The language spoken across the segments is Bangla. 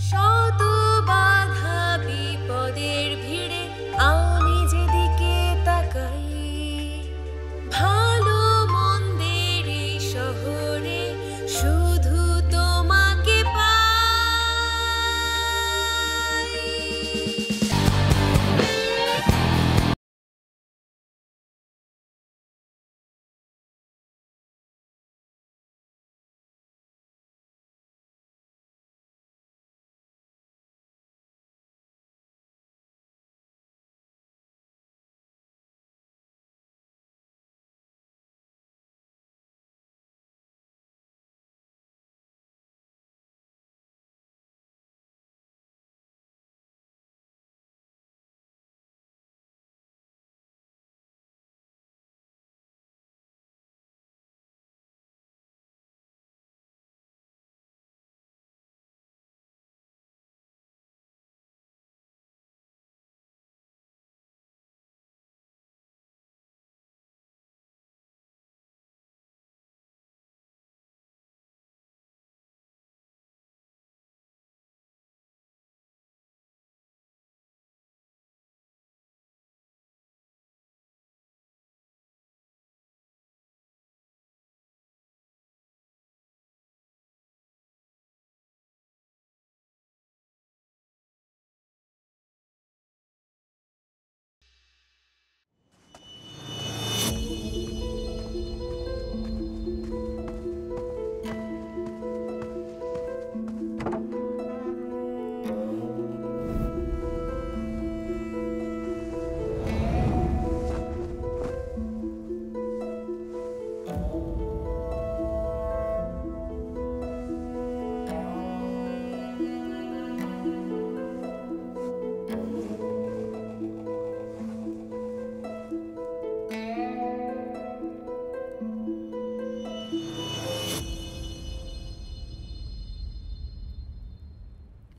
শত বাধা বিপদের ভিড়ে আমি যেদিকে তাকাই, ভালো মন্দের এই শহরে শুধু তোমাকে পাই।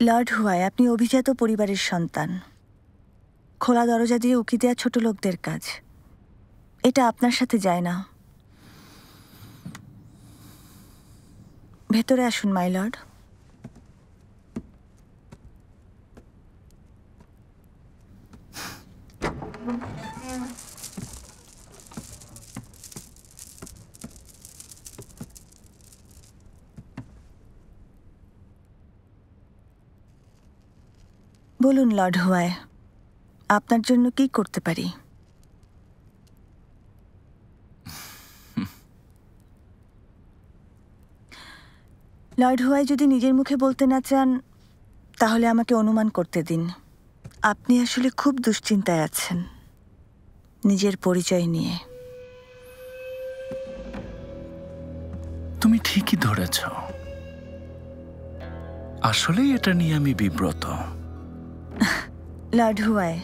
লর্ড হুয়াই, আপনি অভিজাত পরিবারের সন্তান। খোলা দরজা দিয়ে উকি দেওয়া ছোট লোকদের কাজ, এটা আপনার সাথে যায় না। ভেতরে আসুন মাই লর্ড। বলুন লর্ড হুয়াই, আপনার জন্য কি করতে পারি? লর্ড হুয়াই, যদি নিজের মুখে বলতে না চান তাহলে আমাকে অনুমান করতে দিন। আপনি আসলে খুব দুশ্চিন্তায় আছেন নিজের পরিচয় নিয়ে। তুমি ঠিকই ধরেছ, আসলে এটা নিয়ে আমি বিব্রত। লর্ড হুয়াই,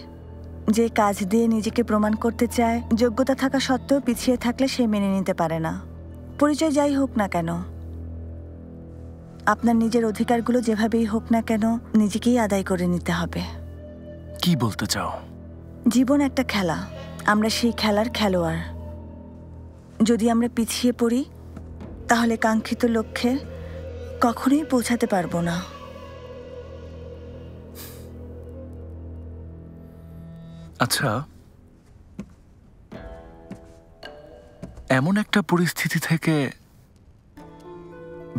যে কাজ দিয়ে নিজেকে প্রমাণ করতে চায়, যোগ্যতা থাকা সত্ত্বেও পিছিয়ে থাকলে সে মেনে নিতে পারে না। পরিচয় যাই হোক না কেন, আপনার নিজের অধিকারগুলো যেভাবেই হোক না কেন নিজেকেই আদায় করে নিতে হবে। কি বলতে চাও? জীবন একটা খেলা, আমরা সেই খেলার খেলোয়াড়। যদি আমরা পিছিয়ে পড়ি তাহলে কাঙ্ক্ষিত লক্ষ্যে কখনোই পৌঁছাতে পারবো না। আচ্ছা, এমন একটা পরিস্থিতি থেকে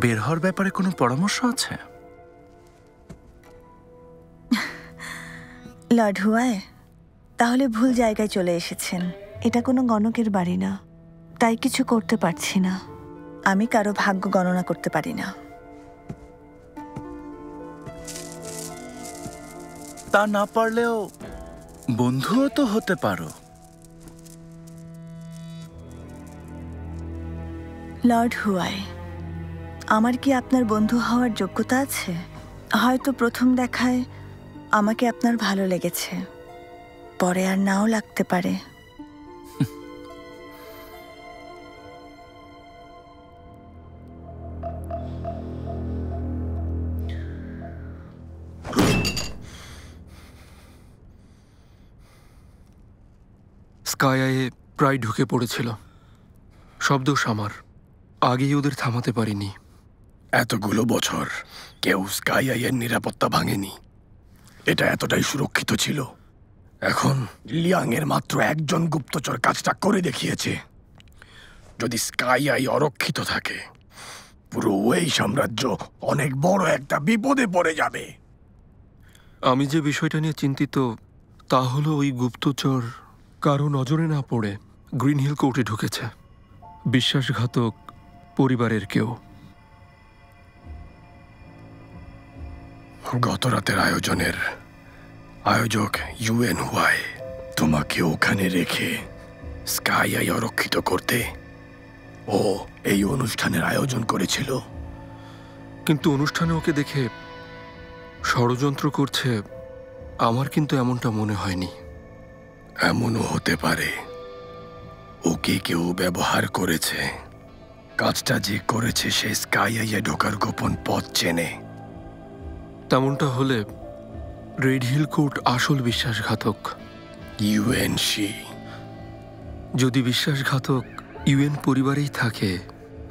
বের হওয়ার ব্যাপারে কোনো পরামর্শ আছে? লর্ড হুয়াই, তাহলে ভুল জায়গায় চলে এসেছেন। এটা কোনো গণকের বাড়ি না, তাই কিছু করতে পারছি না। আমি কারো ভাগ্য গণনা করতে পারি না। তা না পারলেও বন্ধুও তো হতে পারো। লর্ড হুয়াই, আমার কি আপনার বন্ধু হওয়ার যোগ্যতা আছে? হয়তো প্রথম দেখায় আমাকে আপনার ভালো লেগেছে, পরে আর নাও লাগতে পারে। স্কাইয়ে প্রায় ঢুকে পড়েছিল। সব দোষ আমার, আগেই ওদের থামাতে পারিনি। এতগুলো বছর কেউ স্কাই আইয়ের নিরাপত্তা ভাঙেনি। এটা এতটাই সুরক্ষিত ছিল। এখন লিয়াংয়ের মাত্র একজন গুপ্তচর কাজটা করে দেখিয়েছে। যদি স্কাই আই অরক্ষিত থাকে, পুরো ওয়েই সাম্রাজ্য অনেক বড় একটা বিপদে পড়ে যাবে। আমি যে বিষয়টা নিয়ে চিন্তিত তা হলো ওই গুপ্তচর কারো নজরে না পড়ে গ্রিন হিল কোর্টে ঢুকেছে। বিশ্বাসঘাতক পরিবারের কেউ। গত রাতের আয়োজনের আয়োজক ইউএন হুয়াই তোমাকে ওখানে রেখে স্কাই আই অরক্ষিত করতে ও এই অনুষ্ঠানের আয়োজন করেছিল। কিন্তু অনুষ্ঠানে ওকে দেখে ষড়যন্ত্র করছে আমার কিন্তু এমনটা মনে হয়নি। এমনও হতে পারে ওকে কেউ ব্যবহার করেছে। কাজটা যে করেছে সে স্কাই আইয়ে ঢোকার গোপন পথ চেনে। তেমনটা হলে রেড হিল কোর্ট আসল বিশ্বাসঘাতক। ইউএনসি যদি বিশ্বাসঘাতক ইউএন পরিবারেই থাকে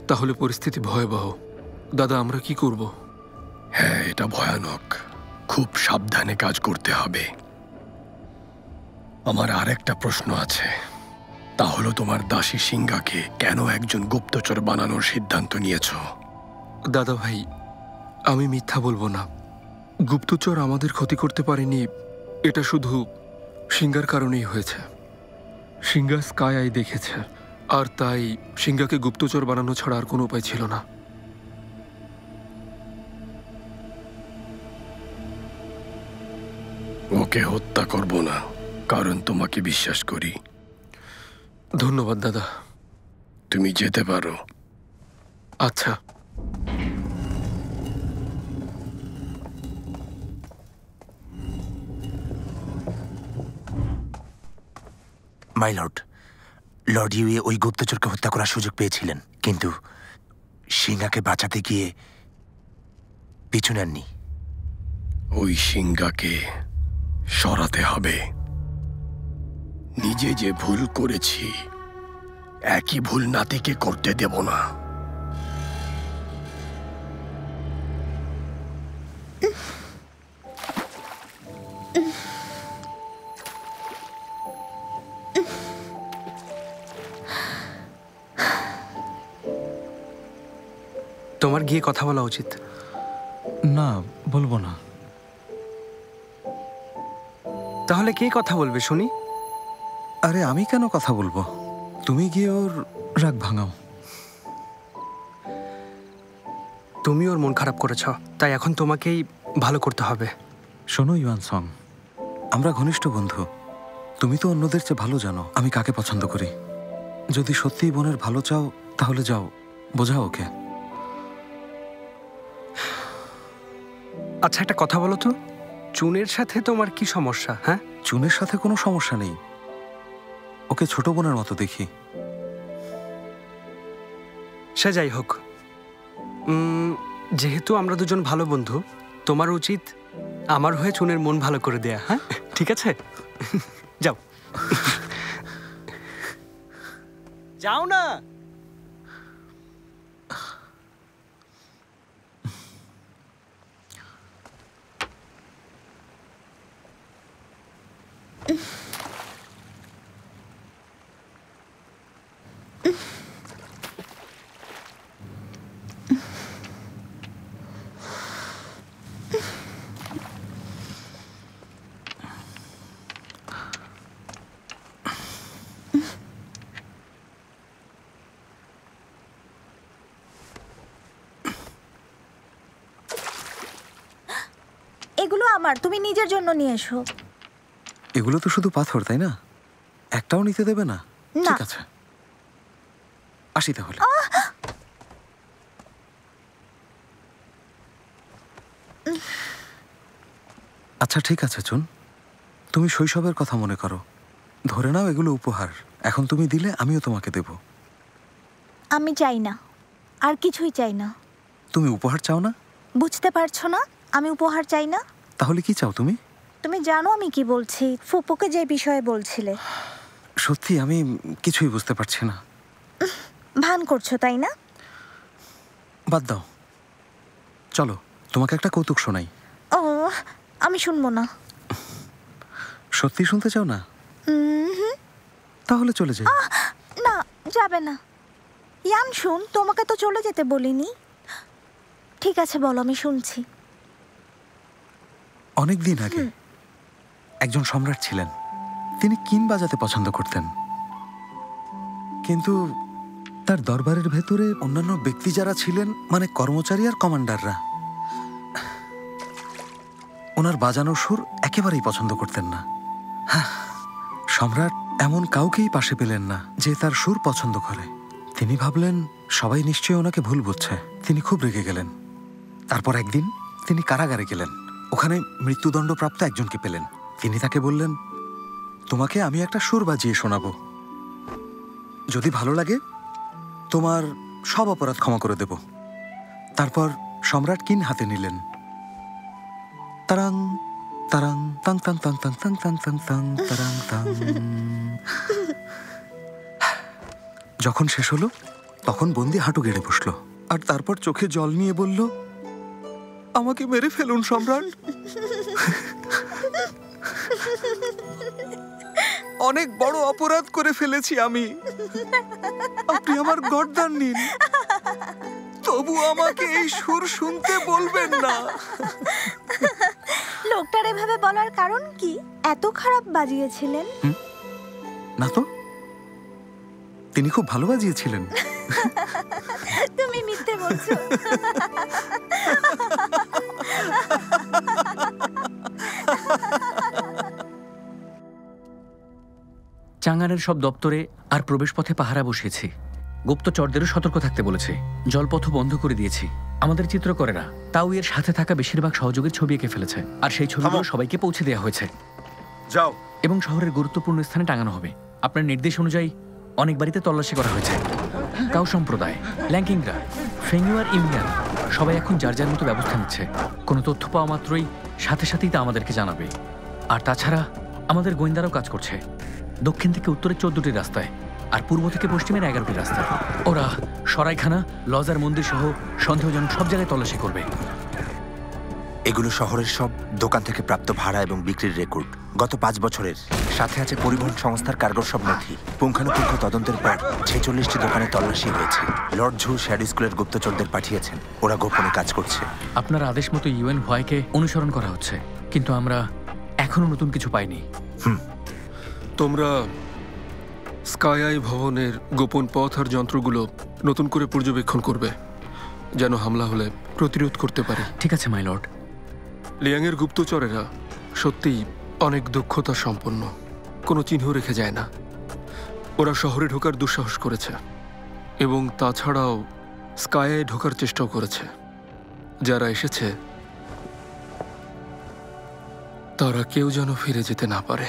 তাহলে পরিস্থিতি ভয়াবহ। দাদা, আমরা কি করব? হ্যাঁ, এটা ভয়ানক। খুব সাবধানে কাজ করতে হবে। আমার আরেকটা প্রশ্ন আছে, তা হলো তোমার দাসী সিংহাকে কেন একজন গুপ্তচর বানানোর সিদ্ধান্ত নিয়েছ? দাদা ভাই, আমি মিথ্যা বলবো না। গুপ্তচর আমাদের ক্ষতি করতে পারেনি, এটা শুধু সিংহার কারণেই হয়েছে। সিংহা স্কাই আই দেখেছে, আর তাই সিংহাকে গুপ্তচর বানানো ছাড়া আর কোনো উপায় ছিল না। ওকে হত্যা করব না, কারণ তোমাকে বিশ্বাস করি। ধন্যবাদ দাদা। তুমি যেতে পারো। আচ্ছা। মাই লর্ড, লর্ড ইউয়ে ওই গুপ্তচরকে হত্যা করার সুযোগ পেয়েছিলেন, কিন্তু সিংহাকে বাঁচাতে গিয়ে পিছু নেননি। ওই সিংহাকে সরাতে হবে। নিজে যে ভুল করেছি একই ভুল নাতিকে করতে দেব না। তোমার গিয়ে কথা বলা উচিত। না, বলবো না। তাহলে কে কথা বলবে শুনি? আরে আমি কেন কথা বলবো? তুমি গিয়ে ওর রাগ ভাঙাও। তুমি ওর মন খারাপ করেছ, তাই এখন তোমাকেই ভালো করতে হবে। শোনো ইউয়ান সং, আমরা ঘনিষ্ঠ বন্ধু। তুমি তো অন্যদের চেয়ে ভালো জানো আমি কাকে পছন্দ করি। যদি সত্যিই বোনের ভালো চাও তাহলে যাও, বোঝাও ওকে। আচ্ছা, একটা কথা বলো তো, চুনের সাথে তোমার কি সমস্যা? হ্যাঁ, চুনের সাথে কোনো সমস্যা নেই, ওকে ছোট বোনের মতো দেখি। সে যাই হোক, যেহেতু আমরা দুজন ভালো বন্ধু, তোমার উচিত আমার হয়ে চুনের মন ভালো করে দেয়া। হ্যাঁ, ঠিক আছে? যাও যাও না। এগুলো আমার, তুমি নিজের জন্য নিয়ে এসো। এগুলো তো শুধু পাথর, তাই না? একটাও নিতে দেবে না? না। ঠিক আছে, আসি তাহলে। আচ্ছা ঠিক আছে চুন, তুমি শৈশবের কথা মনে করো। ধরে নাও এগুলো উপহার, এখন তুমি দিলে আমিও তোমাকে দেব। আমি চাই না, আর কিছুই চাই না। তুমি উপহার চাও না? বুঝতে পারছো না আমি উপহার চাই না? তাহলে কি চাও তুমি? তুমি জানো আমি কি বলছি, ফুপুকে যে বিষয়ে বলছিলে। সত্যি আমি কিছুই বুঝতে পারছি না। ভান করছো তাই না? বাদ দাও, চলো তোমাকে একটা কৌতুক শোনাই। ও, আমি শুনবো না। সত্যি শুনতে চাও না? তাহলে চলে যাই। না, যাবে না। ইয়ান শুন, তোমাকে তো চলে যেতে বলিনি। ঠিক আছে, বলো, আমি শুনছি। অনেক দিন আগে একজন সম্রাট ছিলেন। তিনি কিন বাজাতে পছন্দ করতেন, কিন্তু তার দরবারের ভেতরে অন্যান্য ব্যক্তি যারা ছিলেন, মানে কর্মচারী আর কমান্ডাররা, ওনার বাজানোর সুর একেবারেই পছন্দ করতেন না। সম্রাট এমন কাউকেই পাশে পেলেন না যে তার সুর পছন্দ করে। তিনি ভাবলেন সবাই নিশ্চয়ই ওনাকে ভুল বুঝছে। তিনি খুব রেগে গেলেন। তারপর একদিন তিনি কারাগারে গেলেন। ওখানে মৃত্যুদণ্ডপ্রাপ্ত একজনকে পেলেন। তিনি তাকে বললেন, তোমাকে আমি একটা সুর বাজিয়ে শোনাবো, যদি ভালো লাগে তোমার সব অপরাধ ক্ষমা করে দেব। তারপর সম্রাট কিন হাতে নিলেন। তারাং তারাং তাং তাং তাং তাং তাং তাং তাং তাং তারাং তাং। যখন শেষ হলো তখন বন্দি হাঁটু গেড়ে বসলো, আর তারপর চোখে জল নিয়ে বলল, আমাকে মেরে ফেলুন সম্রাট, অনেক বড় অপরাধ করে ফেলেছি আমি। আপনি আমার গর্দান নিন, তবু আমাকে এই সুর শুনতে বলবেন না। লোকটার এভাবে বলার কারণ কি? এত খারাপ বাজিয়েছিলেন? না তো, তিনি খুব ভালো বাজিয়েছিলেন। তুমি মিথ্যে বলছো। চাঙ্গানের সব দপ্তরে আর প্রবেশপথে পাহারা বসিয়েছি। গুপ্তচরদেরও সতর্ক থাকতে বলেছে। জলপথও বন্ধ করে দিয়েছি। আমাদের চিত্রকরেরা তাও এর সাথে থাকা বেশিরভাগ সহযোগীর ছবি এঁকে ফেলেছে, আর সেই ছবিগুলো সবাইকে পৌঁছে দেওয়া হয়েছে। যাও। এবং শহরের গুরুত্বপূর্ণ স্থানে টাঙানো হবে। আপনার নির্দেশ অনুযায়ী অনেক বাড়িতে তল্লাশি করা হয়েছে। কাউ সম্প্রদায়, ল্যাঙ্কিংরা, ফেঙ্গু আর ইউনিয়ন সবাই এখন যার যার মতো ব্যবস্থা নিচ্ছে। কোনো তথ্য পাওয়া মাত্রই সাথে সাথেই তা আমাদেরকে জানাবে। আর তাছাড়া আমাদের গোয়েন্দারাও কাজ করছে। দক্ষিণ থেকে উত্তরে 14টি রাস্তায়, আর পূর্ব থেকে পশ্চিমের 11টি রাস্তায়। ওরা সরাইখানা, লজার মন্দির সহ সন্দেহজনক সব জায়গায় তল্লাশি করবে। এগুলো শহরের সব দোকান থেকে প্রাপ্ত ভাড়া এবং বিক্রির রেকর্ড, গত 5 বছরের। সাথে আছে পরিবহন সংস্থার কার্গোর সব নথি। পুঙ্খানুপুঙ্খ তদন্তের পর 46টি দোকানে তল্লাশি হয়েছে। লর্ড ঝু শ্যাডো স্কুলের গুপ্তচরদের পাঠিয়েছেন, ওরা গোপনে কাজ করছে। আপনার আদেশ মতো ইউএন ভয়কে অনুসরণ করা হচ্ছে, কিন্তু আমরা এখনো নতুন কিছু পাইনি। তোমরা স্কাই আই ভবনের গোপন পথ আর যন্ত্রগুলো নতুন করে পর্যবেক্ষণ করবে, যেন হামলা হলে প্রতিরোধ করতে পারে। ঠিক আছে মাই লর্ড। লিয়াংয়ের গুপ্তচরেরা সত্যিই অনেক দক্ষতা সম্পন্ন, কোনো চিহ্ন রেখে যায় না। ওরা শহরে ঢোকার দুঃসাহস করেছে, এবং তাছাড়াও স্কাইয়ে ঢোকার চেষ্টাও করেছে। যারা এসেছে তারা কেউ যেন ফিরে যেতে না পারে।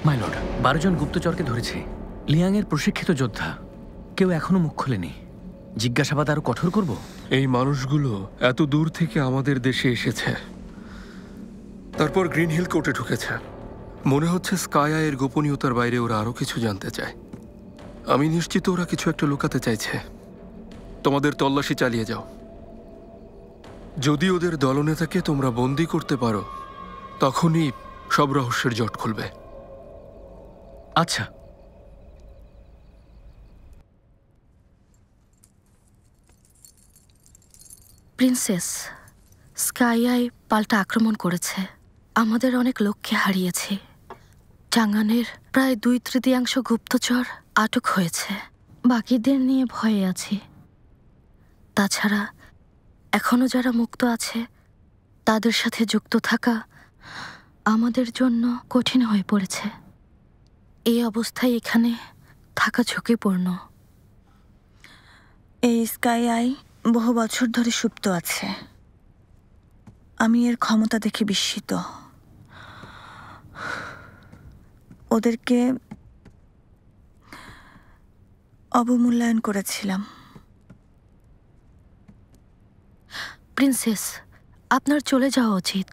মাই লর্ড, 12 জন গুপ্তচরকে ধরেছে। লিয়াংয়ের প্রশিক্ষিত যোদ্ধা। কেউ এখনো মুখ খোলেনি। জিজ্ঞাসাবাদ আরো কঠোর করব। এই মানুষগুলো এত দূর থেকে আমাদের দেশে এসেছে, তারপর গ্রিন হিল কোর্টে ঢুকেছে। মনে হচ্ছে স্কাই আইয়ের গোপনীয়তার বাইরে ওরা আরো কিছু জানতে চায়। আমি নিশ্চিত ওরা কিছু একটা লুকাতে চাইছে। তোমাদের তল্লাশি চালিয়ে যাও। যদি ওদের দলনেতাকে তোমরা বন্দি করতে পারো, তখনই সব রহস্যের জট খুলবে। আচ্ছা। প্রিন্সেস, স্কাই আই পাল্টা আক্রমণ করেছে। আমাদের অনেক লোককে হারিয়েছি। চাঙ্গানের প্রায় 2/3 গুপ্তচর আটক হয়েছে। বাকিদের নিয়ে ভয়ে আছি। তাছাড়া এখনো যারা মুক্ত আছে তাদের সাথে যুক্ত থাকা আমাদের জন্য কঠিন হয়ে পড়েছে। এই অবস্থায় এখানে থাকা ঝুঁকিপূর্ণ। এই স্কাই আই বহু বছর ধরে সুপ্ত আছে। আমি এর ক্ষমতা দেখে বিস্মিত। ওদেরকে অবমূল্যায়ন করেছিলাম। প্রিন্সেস, আপনার চলে যাওয়া উচিত।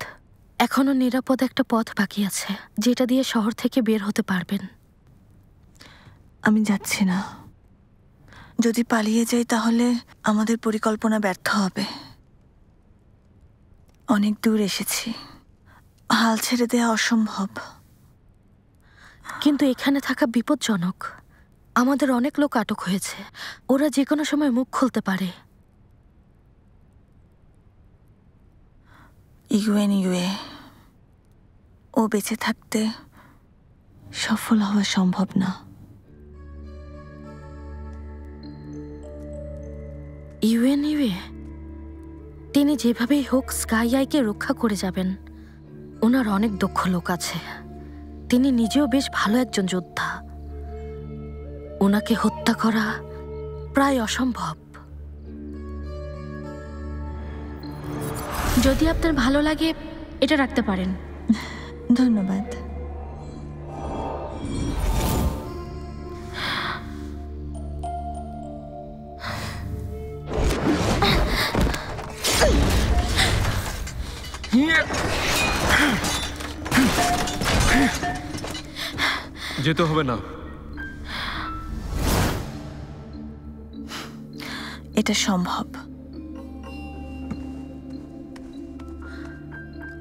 এখনো নিরাপদ একটা পথ বাকি আছে, যেটা দিয়ে শহর থেকে বের হতে পারবেন। আমি যাচ্ছি না। যদি পালিয়ে যাই তাহলে আমাদের পরিকল্পনা ব্যর্থ হবে। অনেক দূর এসেছি, হাল ছেড়ে দেওয়া অসম্ভব। কিন্তু এখানে থাকা বিপজ্জনক। আমাদের অনেক লোক আটক হয়েছে, ওরা যে কোনো সময় মুখ খুলতে পারে। ইউএনইউএ, ও বেঁচে থাকতে সফল হওয়া সম্ভব না। ইউএনইউএ? তিনি যেভাবেই হোক স্কাই আইকে রক্ষা করে যাবেন। ওনার অনেক দক্ষ লোক আছে, তিনি নিজেও বেশ ভালো একজন যোদ্ধা। ওনাকে হত্যা করা প্রায় অসম্ভব। যদি আপনার ভালো লাগে এটা রাখতে পারেন। ধন্যবাদ। যেতে হবে না। এটা সম্ভব।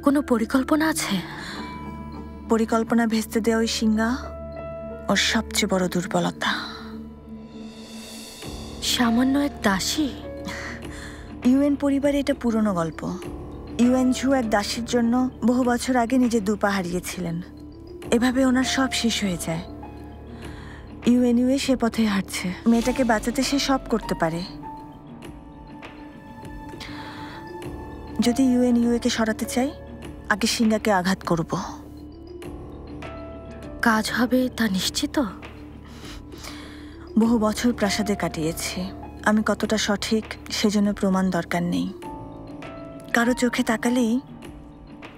কোনো পরিকল্পনা আছে? পরিকল্পনা ভেস্তে দেওয়া ওই সিংহা ওর সবচেয়ে বড় দুর্বলতা। সামান্য এক দাসী? ইউএন পরিবারে এটা পুরনো গল্প। ইউএনঝু এক দাসীর জন্য বহু বছর আগে নিজের দুপা হারিয়েছিলেন। এভাবে ওনার সব শেষ হয়ে যায়। ইউএনইউএ সে পথে হাঁটছে। মেয়েটাকে বাঁচাতে সে সব করতে পারে। যদি ইউএনইউএকে সরাতে চাই, আগে সিংহাকে আঘাত করব। কাজ হবে তা নিশ্চিত? বহু বছর প্রাসাদে কাটিয়েছি। আমি কতটা সঠিক সেজন্য প্রমাণ দরকার নেই। কারো চোখে তাকালেই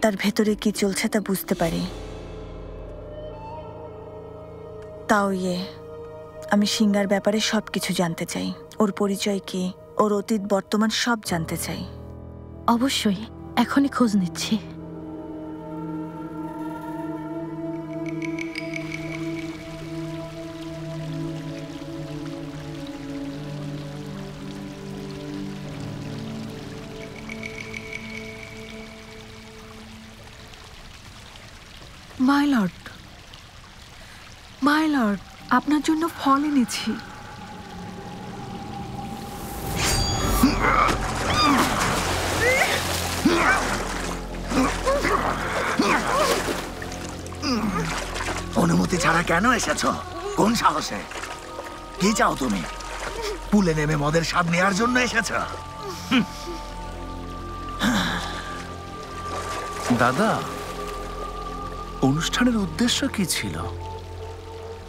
তার ভেতরে কি চলছে তা বুঝতে পারি। তাও আমি সিংহার ব্যাপারে সব কিছু জানতে চাই। ওর পরিচয় কি, ওর অতীত বর্তমান সব জানতে চাই। অবশ্যই, এখনই খোঁজ নিচ্ছি। মাই লর্ড, মাই লর্ড, আপনার জন্য ফল এনেছি। অনুমতি ছাড়া কেন এসেছো? কোন সাহসে? কি চাও তুমি? পুলে নেমে মদের স্বাদ নেওয়ার জন্য এসেছো? দাদা, অনুষ্ঠানের উদ্দেশ্য কি ছিল?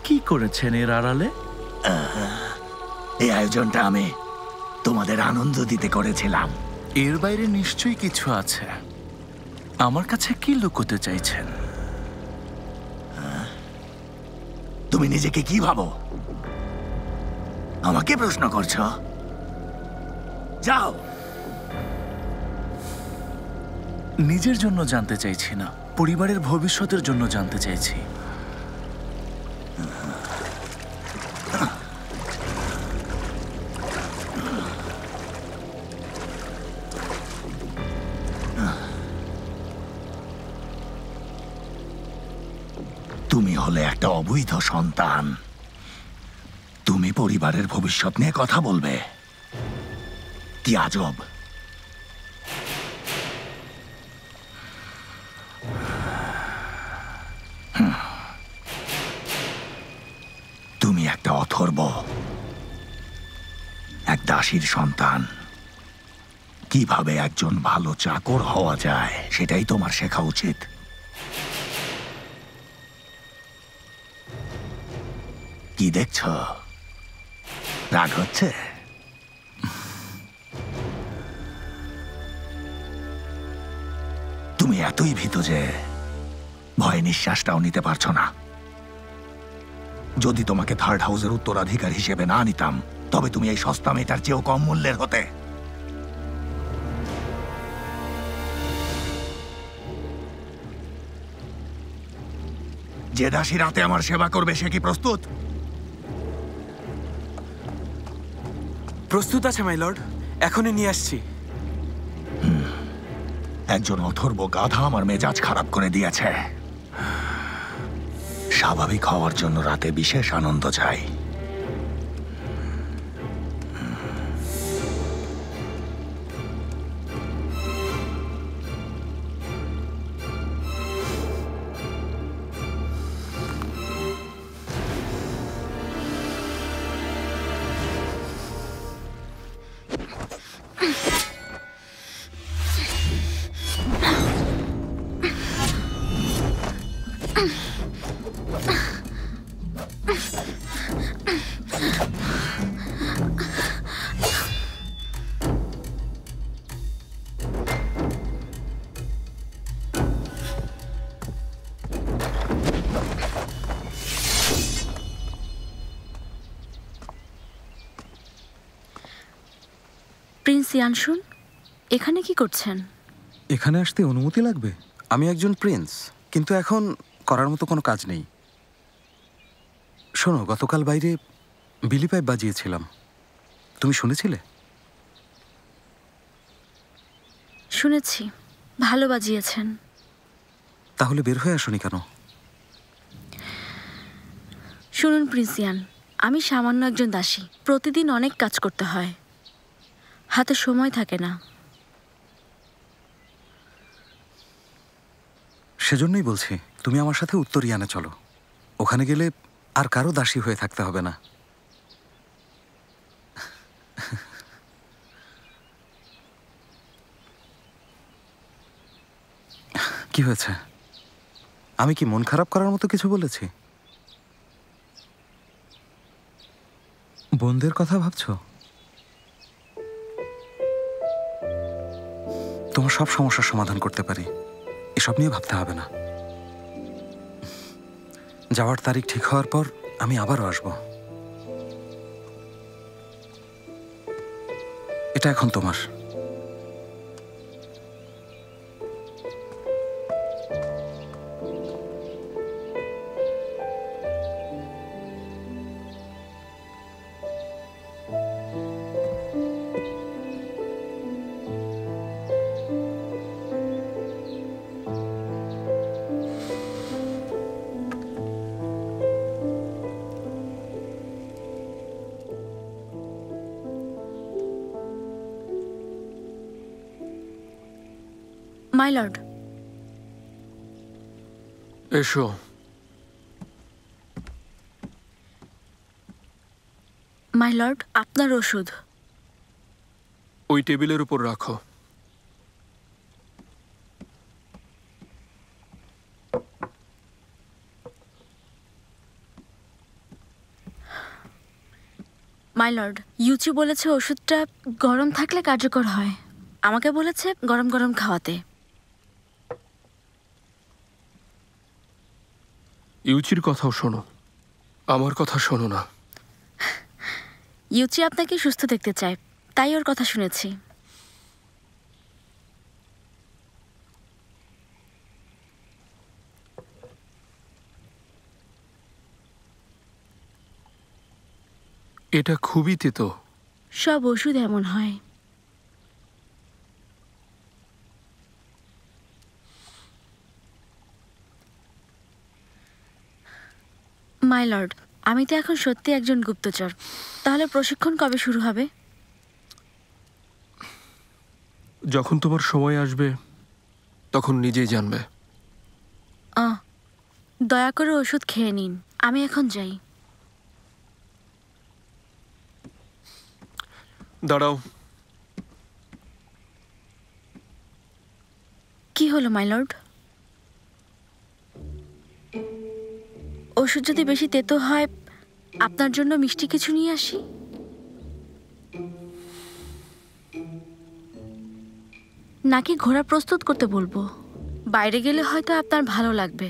কি করেছেন এর আড়ালে? এই আয়োজনটা আমি তোমাদের আনন্দ দিতে করেছিলাম। এর বাইরে নিশ্চয়ই কিছু আছে। আমার কাছে কি লুকোতে চাইছেন? তুমি নিজেকে কি ভাবো? আমাকে প্রশ্ন করছো? যাও। নিজের জন্য জানতে চাইছি না, পরিবারের ভবিষ্যতের জন্য জানতে চাইছি। তুমি হলে একটা অবৈধ সন্তান। তুমি পরিবারের ভবিষ্যৎ নিয়ে কথা বলবে? কি আজব! তুমি একটা অথর্ব, এক দাসীর সন্তান। কিভাবে একজন ভালো চাকর হওয়া যায় সেটাই তোমার শেখা উচিত। কি দেখছ? রাগ হচ্ছে? এতই ভীত যে ভয়ে নিঃশ্বাসটাও নিতে পারছো না। যদি তোমাকে থার্ড হাউসের উত্তরাধিকার হিসেবে না নিতাম, তবে তুমি এই সস্তা মেয়েটার চেয়েও কম মূল্যের হতে। যে দাসী রাতে আমার সেবা করবে সে কি প্রস্তুত? প্রস্তুত আছে মাই লর্ড, এখনই নিয়ে আসছি। একজন অথর্ব গাধা আমার মেজাজ খারাপ করে দিয়েছে। স্বাভাবিক হওয়ার জন্য রাতে বিশেষ আনন্দ চাই। প্রিন্স ইয়ানশুন, এখানে কি করছেন? এখানে আসতে অনুমতি লাগবে? আমি একজন প্রিন্স, কিন্তু এখন করার মতো কোনো কাজ নেই। শোনো, গতকাল বাইরে বিলি পাইপ বাজিয়েছিলাম, তুমি শুনেছিলে? শুনেছি, ভালো বাজিয়েছেন। তাহলে বের হয়ে আসোনি কেন? শুনুন প্রিন্স ইয়ান, আমি সামান্য একজন দাসী, প্রতিদিন অনেক কাজ করতে হয়, হাতে সময় থাকে না। সেজন্যই বলছি, তুমি আমার সাথে উত্তরিয়ানে চলো। ওখানে গেলে আর কারো দাসী হয়ে থাকতে হবে না। কি হয়েছে? আমি কি মন খারাপ করার মতো কিছু বলেছি? বোনদের কথা ভাবছো? তোমার সব সমস্যার সমাধান করতে পারি, এসব নিয়ে ভাবতে হবে না। যাওয়ার তারিখ ঠিক হওয়ার পর আমি আবারও আসব। এটা এখন তোমার। My lord. এসো। মাই লর্ড, আপনার ওষুধ। ওই টেবিলের উপর রাখো। মাই লর্ড, ইউচি বলেছে ওষুধটা গরম থাকলে কার্যকর হয়। আমাকে বলেছে গরম গরম খাওয়াতে। ইউচির কথাও শোনো, আমার কথা শোনো না। ইউচি আপনাকে সুস্থ দেখতে চায়, তাই ওর কথা শুনেছি। এটা খুবই তেতো। সব ওষুধ এমন হয়। মাই লর্ড, আমি তো এখন সত্যি একজন গুপ্তচর। তাহলে প্রশিক্ষণ কবে শুরু হবে? যখন তোমার সময় আসবে তখন নিজেই জানবে। দয়া করে ওষুধ খেয়ে নিন, আমি এখন যাই। দাঁড়াও। কি হলো মাই লর্ড? ওষুধ যদি বেশি তেতো হয়, আপনার জন্য মিষ্টি কিছু নিয়ে আসি? নাকি ঘোড়া প্রস্তুত করতে বলবো? বাইরে গেলে হয়তো আপনার ভালো লাগবে।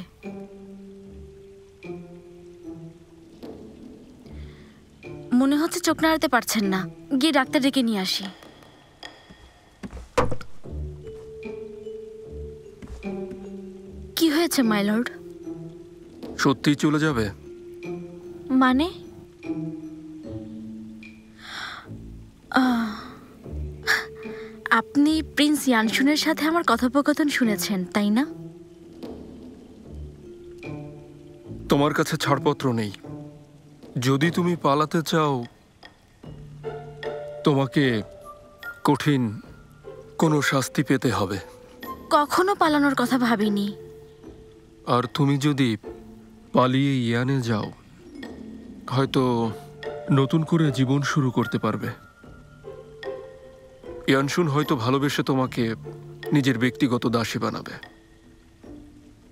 মনে হচ্ছে চোখ নাড়াতে পারছেন না, গিয়ে ডাক্তার ডেকে নিয়ে আসি। কি হয়েছে মাই লর্ড? সত্যিই চলে যাবে? মানে আপনি প্রিন্স ইয়ানশুনের সাথে আমার কথোপকথন শুনেছেন, তাই না? তোমার কাছে ছাড়পত্র নেই। যদি তুমি পালাতে চাও, তোমাকে কঠিন কোনো শাস্তি পেতে হবে। কখনো পালানোর কথা ভাবিনি। আর তুমি যদি পালিয়ে ইয়ানে যাও, হয়তো নতুন করে জীবন শুরু করতে পারবে। ইয়ানশুন হয়তো ভালোবেসে তোমাকে নিজের ব্যক্তিগত দাসী বানাবে,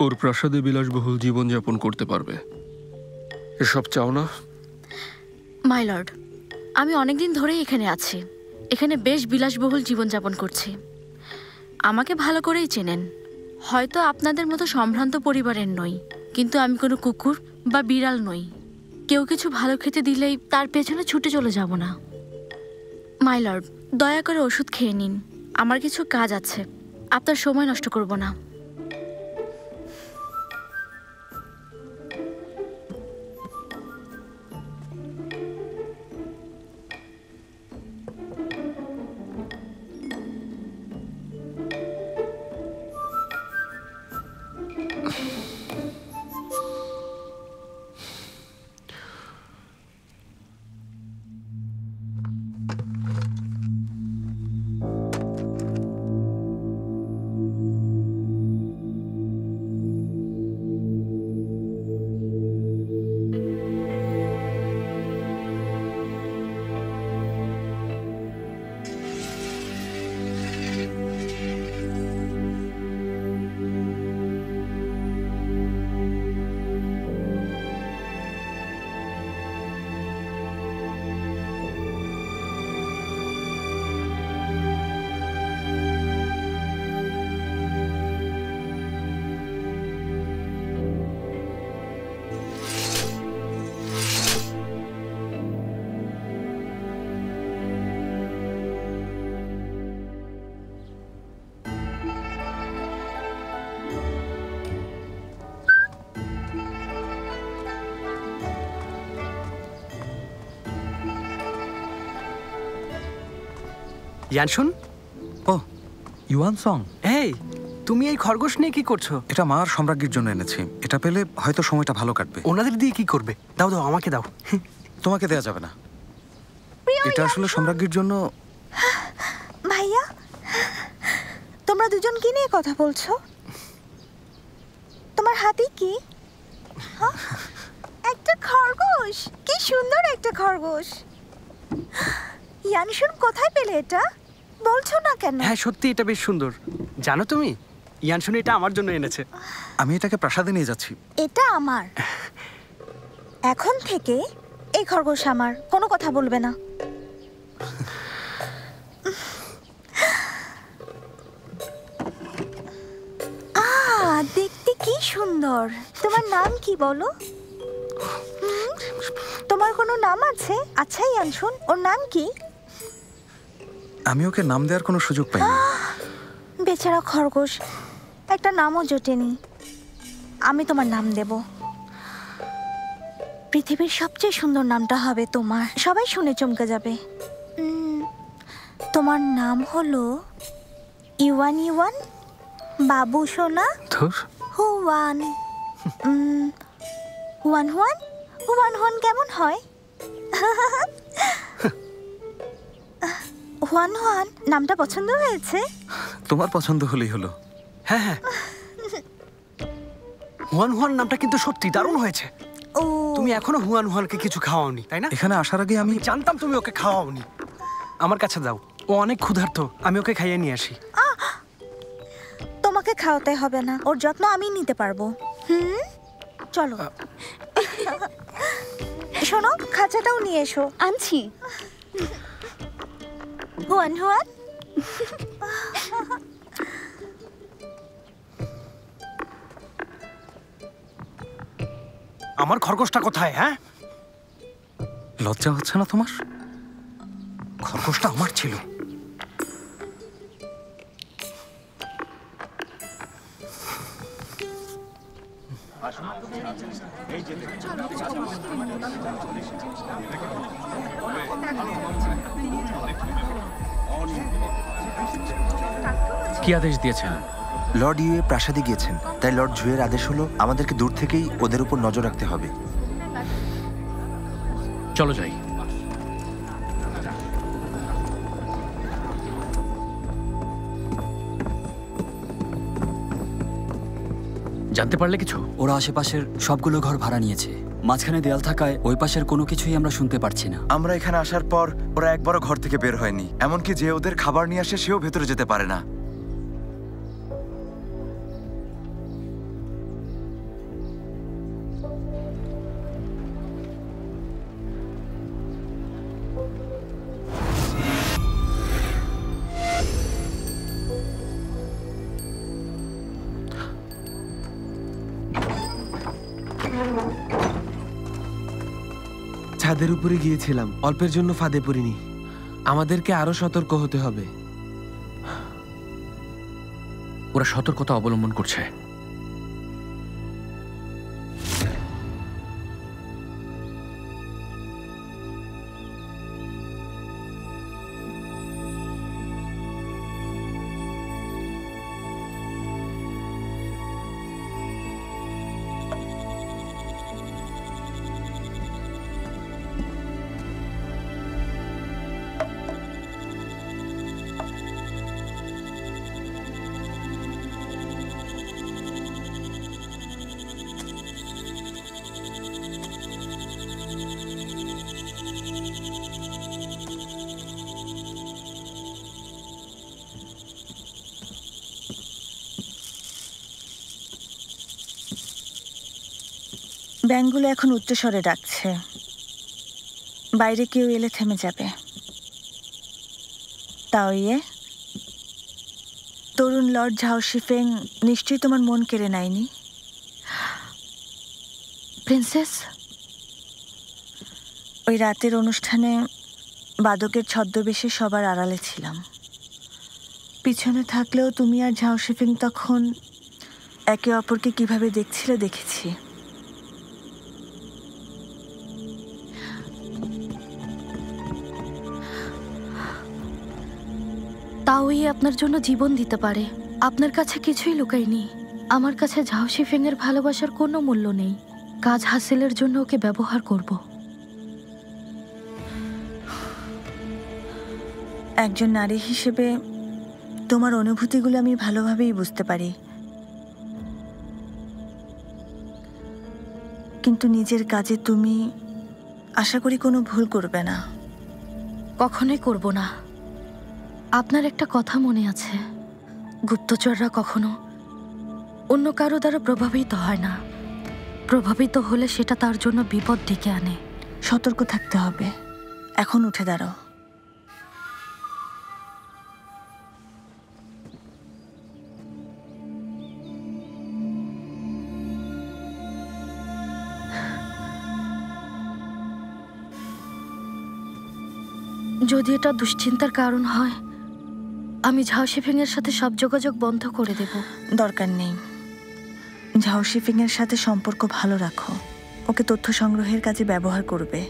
ওর প্রাসাদে বিলাসবহুল জীবনযাপন করতে পারবে। এসব চাও না? মাই লর্ড, আমি অনেকদিন ধরেই এখানে আছি। এখানে বেশ বিলাসবহুল জীবনযাপন করছি। আমাকে ভালো করেই চেনেন। হয়তো আপনাদের মতো সম্ভ্রান্ত পরিবারের নই, কিন্তু আমি কোনো কুকুর বা বিড়াল নই। কেউ কিছু ভালো খেতে দিলেই তার পেছনে ছুটে চলে যাব না। মাই লর্ড, দয়া করে ওষুধ খেয়ে নিন। আমার কিছু কাজ আছে, আপনার সময় নষ্ট করব না। ইয়ানশুন? ও, ইউয়ান সং। এই, তুমি এই খরগোশ নিয়ে কি করছো? এটা মার সম্রাজ্ঞীর জন্য এনেছি। এটা পেলে হয়তো সময়টা ভালো কাটবে। ওনাদের দিয়ে কি করবে? দাও দাও, আমাকে দাও। তোমাকে দেয়া যাবে না। এটা আসলে সম্রাজ্ঞীর জন্য। ভাইয়া, তোমরা দুজন কি নিয়ে কথা বলছো? তোমার হাতে কি? একটা খরগোশ। কি সুন্দর একটা খরগোশ। ইয়ানশুন কোথায় পেলে এটা? বলছো না কেন? হ্যাঁ, সত্যি এটা বেশ সুন্দর। জানো তুমি, ইয়ানশুন এটা আমার জন্য এনেছে। আমি এটাকে প্রাসাদে নিয়ে যাচ্ছি। এটা আমার। এখন থেকে এই খরগোশ আমার। কোনো কথা বলবে না। দেখতে কি সুন্দর। তোমার নাম কি বলো? তোমার কোনো নাম আছে? আচ্ছা ইয়ানশুন, ওর নাম কি? আমি ওকে নাম দেওয়ার কোনো সুযোগ পাইনি। বেচারা খরগোশ, একটা নামও জোটেনি। আমি তোমার নাম দেব। পৃথিবীর সবচেয়ে সুন্দর নামটা হবে তোমার। সবাই শুনে চমকে যাবে। তোমার নাম হলো ইউয়ান। ইউয়ান বাবু সোনা। Juan. Juan Juan. Juan Juan কেমন হয়? হুয়ান হুয়ান নামটা পছন্দ হয়েছে? তোমার পছন্দ হলেই হলো। হ্যাঁ হ্যাঁ, হুয়ান হুয়ান নামটা কিন্তু সত্যি দারুণ হয়েছে। তুমি এখনো হুয়ান হুয়ানকে কিছু খাওয়াওনি, তাই না? এখানে আসার আগে আমি জানতাম তুমি ওকে খাওয়াওনি। আমার কাছে দাও, ও অনেক ক্ষুধার্ত। আমি ওকে খাইয়ে নিয়ে আসি। তোমাকে খাওয়াতে হবে না, ওর যত্ন আমি নিতে পারবো। চলো। শোনো, খাঁচাটাও নিয়ে এসো। আনছি। Juan Juan. আমার খরগোশটা কোথায়? হ্যাঁ, লজ্জা হচ্ছে না তোমার? খরগোশটা আমার ছিল। কি আদেশ দিয়েছেন? লর্ড ইউএ প্রাসাদে গিয়েছেন, তাই লর্ড ঝুয়ের আদেশ হলো আমাদেরকে দূর থেকেই ওদের উপর নজর রাখতে হবে। চলো যাই। জানতে পারলে কিছু? ওরা আশেপাশের সবগুলো ঘর ভাড়া নিয়েছে। মাঝখানে দেয়াল থাকায় ওই পাশের কোনো কিছুই আমরা শুনতে পারছি না। আমরা এখানে আসার পর ওরা একবারও ঘর থেকে বের হয়নি, এমনকি যে ওদের খাবার নিয়ে আসে সেও ভেতরে যেতে পারে না। ছাদের উপরে গিয়েছিলাম, অল্পের জন্য ফাঁদে পড়িনি। আমাদেরকে আরো সতর্ক হতে হবে। ওরা সতর্কতা অবলম্বন করছে। ব্যাঙগুলো এখন উচ্চস্বরে ডাকছে। বাইরে কেউ এলে থেমে যাবে। তাও ইয়ে, তরুণ লর্ড ঝাও শিফেং নিশ্চয়ই তোমার মন কেড়ে নেয়নি। প্রিন্সেস, ওই রাতের অনুষ্ঠানে বাদকের ছদ্মবেশে সবার আড়ালে ছিলাম। পিছনে থাকলেও তুমি আর ঝাও শিফেং তখন একে অপরকে কিভাবে দেখছিলে দেখেছি। তাওই আপনার জন্য জীবন দিতে পারে। আপনার কাছে কিছুই লুকায়নি। আমার কাছে ঝাও শিফেং এর ভালোবাসার কোনো মূল্য নেই। কাজ হাসিলের জন্য ওকে ব্যবহার করব। একজন নারী হিসেবে তোমার অনুভূতিগুলো আমি ভালোভাবেই বুঝতে পারি, কিন্তু নিজের কাজে তুমি আশা করি কোনো ভুল করবে না। কখনোই করব না। আপনার একটা কথা মনে আছে, গুপ্তচররা কখনো অন্য কারো দ্বারা প্রভাবিত হয় না। প্রভাবিত হলে সেটা তার জন্য বিপদ ডেকে আনে। সতর্ক থাকতে হবে। এখন উঠে দাঁড়াও। যদি এটা দুশ্চিন্তার কারণ হয়, আমি ঝাও শিফিং এর সাথে সব যোগাযোগ বন্ধ করে দেব। দরকার নেই। ঝাও শিফিং এর সাথে সম্পর্ক ভালো রাখো। ওকে তথ্য সংগ্রহের কাজে ব্যবহার করবে।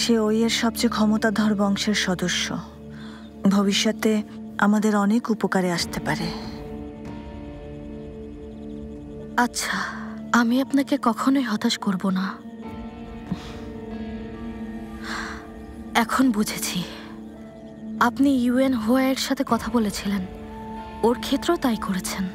সে ওই এর সবচেয়ে ক্ষমতাধর বংশের সদস্য। ভবিষ্যতে আমাদের অনেক উপকারে আসতে পারে। আচ্ছা, আমি আপনাকে কখনোই হতাশ করব না। এখন বুঝেছি, আপনি ইউএন হোয়াইয়ের সাথে কথা বলেছিলেন। ওর ক্ষেত্রেও তাই করেছেন।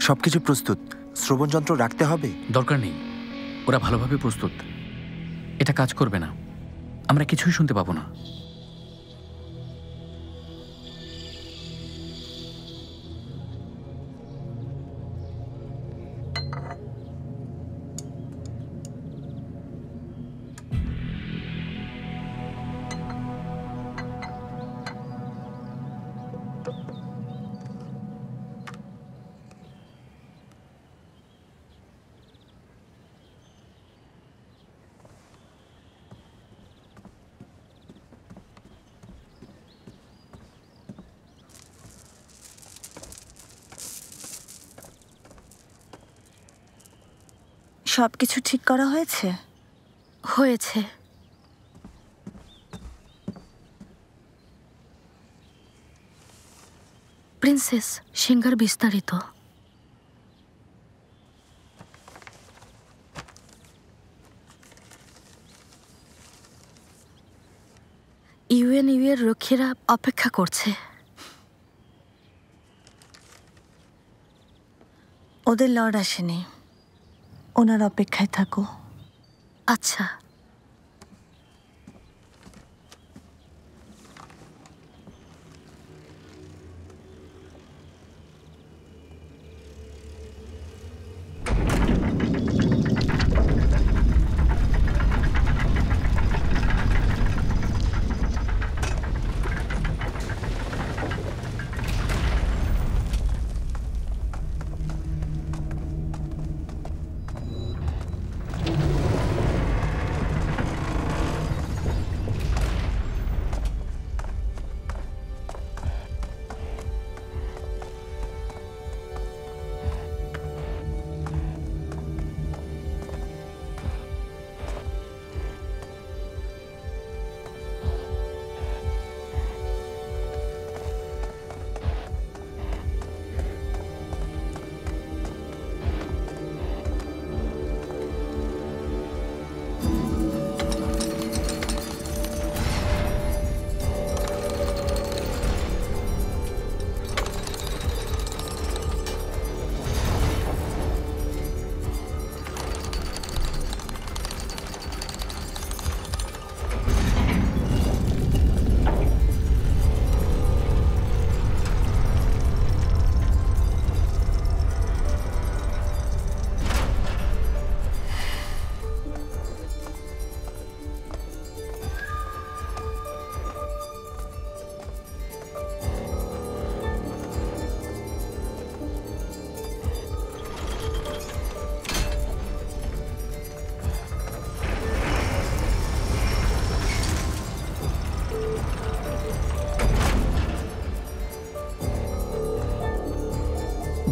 সবকিছু প্রস্তুত। শ্রবণ যন্ত্র রাখতে হবে? দরকার নেই, ওরা ভালোভাবে প্রস্তুত। এটা কাজ করবে না, আমরা কিছুই শুনতে পাবো না। সবকিছু ঠিক করা হয়েছে? হয়েছে। প্রিন্সেস, সিংহার বিস্তারিত। ইউএনইউ এর রক্ষীরা অপেক্ষা করছে। ওদের লর্ড আসেনি, ওনার অপেক্ষায় থাকো। আচ্ছা।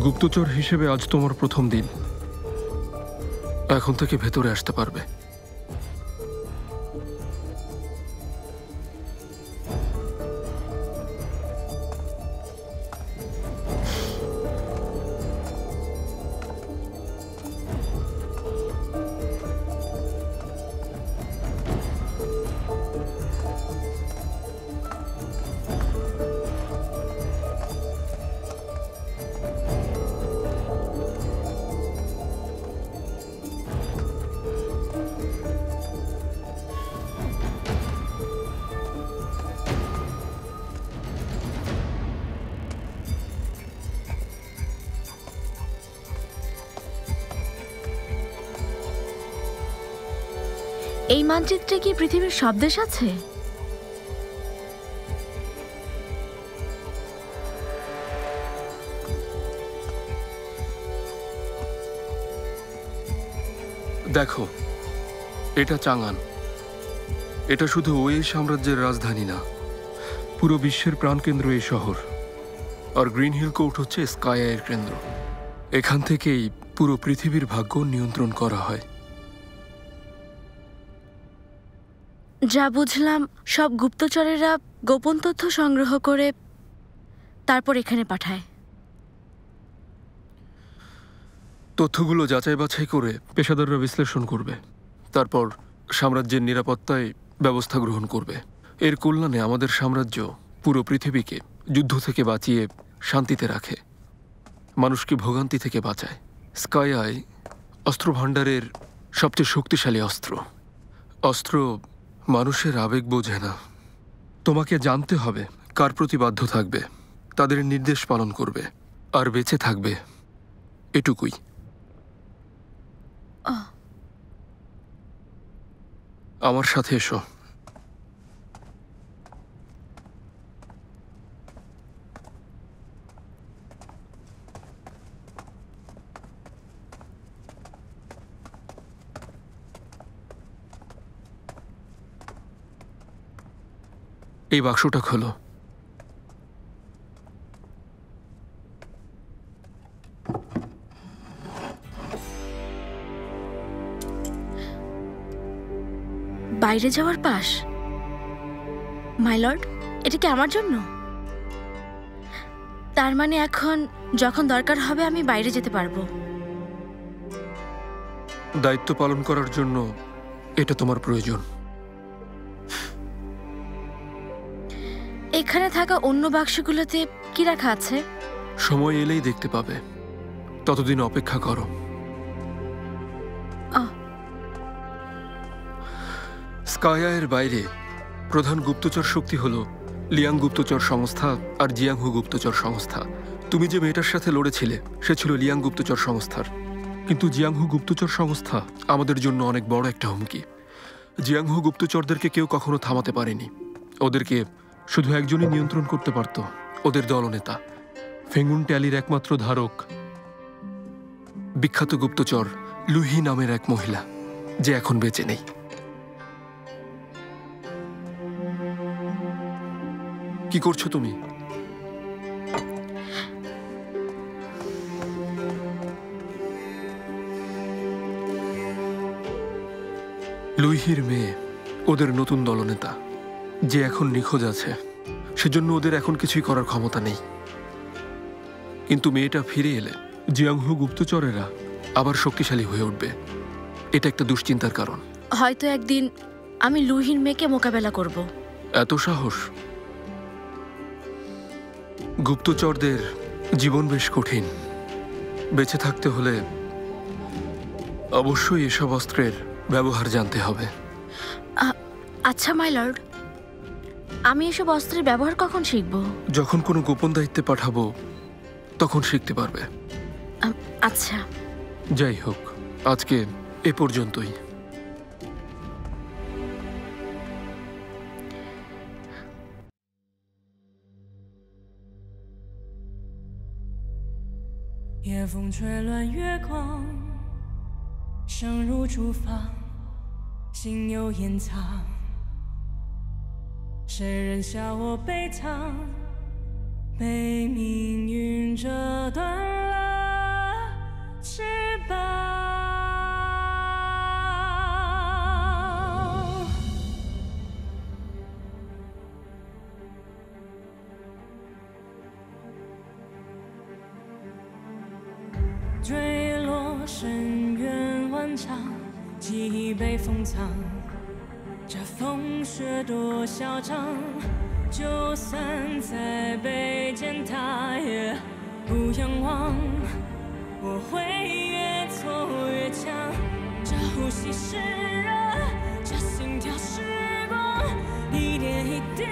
গুপ্তচর হিসেবে আজ তোমার প্রথম দিন। এখন থেকে ভেতরে আসতে পারবে। এই মানচিত্রে কি পৃথিবীর সব দেশ আছে? দেখো, এটা চাঙ্গান। এটা শুধু ওই সাম্রাজ্যের রাজধানী না, পুরো বিশ্বের প্রাণকেন্দ্র এই শহর। আর গ্রিন হিল কোর্ট হচ্ছে স্কাইআইয়ের কেন্দ্র। এখান থেকেই পুরো পৃথিবীর ভাগ্য নিয়ন্ত্রণ করা হয়। যা বুঝলাম, সব গুপ্তচরেরা গোপন তথ্য সংগ্রহ করে তারপর এখানে পাঠায়। তথ্যগুলো যাচাই বাছাই করে পেশাদাররা বিশ্লেষণ করবে, তারপর সাম্রাজ্যের নিরাপত্তায় ব্যবস্থা গ্রহণ করবে। এর কল্যাণে আমাদের সাম্রাজ্য পুরো পৃথিবীকে যুদ্ধ থেকে বাঁচিয়ে শান্তিতে রাখে, মানুষকে ভোগান্তি থেকে বাঁচায়। স্কাই আই অস্ত্র ভাণ্ডারের সবচেয়ে শক্তিশালী অস্ত্র। অস্ত্র মানুষের আবেগ বোঝে না। তোমাকে জানতে হবে কার প্রতি বাধ্য থাকবে, তাদের নির্দেশ পালন করবে আর বেঁচে থাকবে, এটুকুই। আমার সাথে এসো। এই বাক্সটা খোলো। বাইরে যাওয়ার পাস? মাই লর্ড, এটা কি আমার জন্য? তার মানে এখন যখন দরকার হবে আমি বাইরে যেতে পারবো? দায়িত্ব পালন করার জন্য এটা তোমার প্রয়োজন। এখানে থাকা অন্য বাক্সগুলোতে কি রাখা আছে? সময় এলেই দেখতে পাবে, ততদিন অপেক্ষা করো। স্কাইআইয়ের বাইরে প্রধান গুপ্তচর শক্তি হল লিয়াং গুপ্তচর সংস্থা আর জিয়াংহু গুপ্তচর সংস্থা। তুমি যে মেয়েটার সাথে লড়েছিলে সে ছিল লিয়াং গুপ্তচর সংস্থার, কিন্তু জিয়াংহু গুপ্তচর সংস্থা আমাদের জন্য অনেক বড় একটা হুমকি। জিয়াংহু গুপ্তচরদেরকে কেউ কখনো থামাতে পারেনি। ওদেরকে শুধু একজনই নিয়ন্ত্রণ করতে পারত, ওদের দলনেতা ফেঙ্গুন ট্যালির একমাত্র ধারক, বিখ্যাত গুপ্তচর লুহি নামের এক মহিলা, যে এখন বেঁচে নেই। কি করছো তুমি? লুইহির মেয়ে ওদের নতুন দলনেতা, যে এখন নিখোঁজ আছে। সেজন্য ওদের এখন কিছুই করার ক্ষমতা নেই। কিন্তু মেয়েটা ফিরে এলে জিয়াংহু গুপ্তচরেরা আবার শক্তিশালী হয়ে উঠবে। এটা একটা দুশ্চিন্তার কারণ। হয়তো একদিন আমি লুহির মেয়েকে মোকাবেলা করব। এত সাহস? গুপ্তচরদের জীবন বেশ কঠিন। বেঁচে থাকতে হলে অবশ্যই এসব অস্ত্রের ব্যবহার জানতে হবে। আচ্ছা মাই লর্ড, আমি এসব অস্ত্রের ব্যবহার কখন শিখব? যখন কোনো গোপন দায়িত্বে পাঠাবো তখন শিখতে পারবে। আচ্ছা। যাই হোক, আজকে এ পর্যন্তই।夜风吹乱月光，声如竹房，心有掩藏。谁人笑我悲怆？被命运折断了翅膀。坠落深渊万丈，记忆被封藏。这风雪多嚣张，就算再被践踏，也不仰望。我会越挫越强，这呼吸是热，这心跳是光，一点一滴。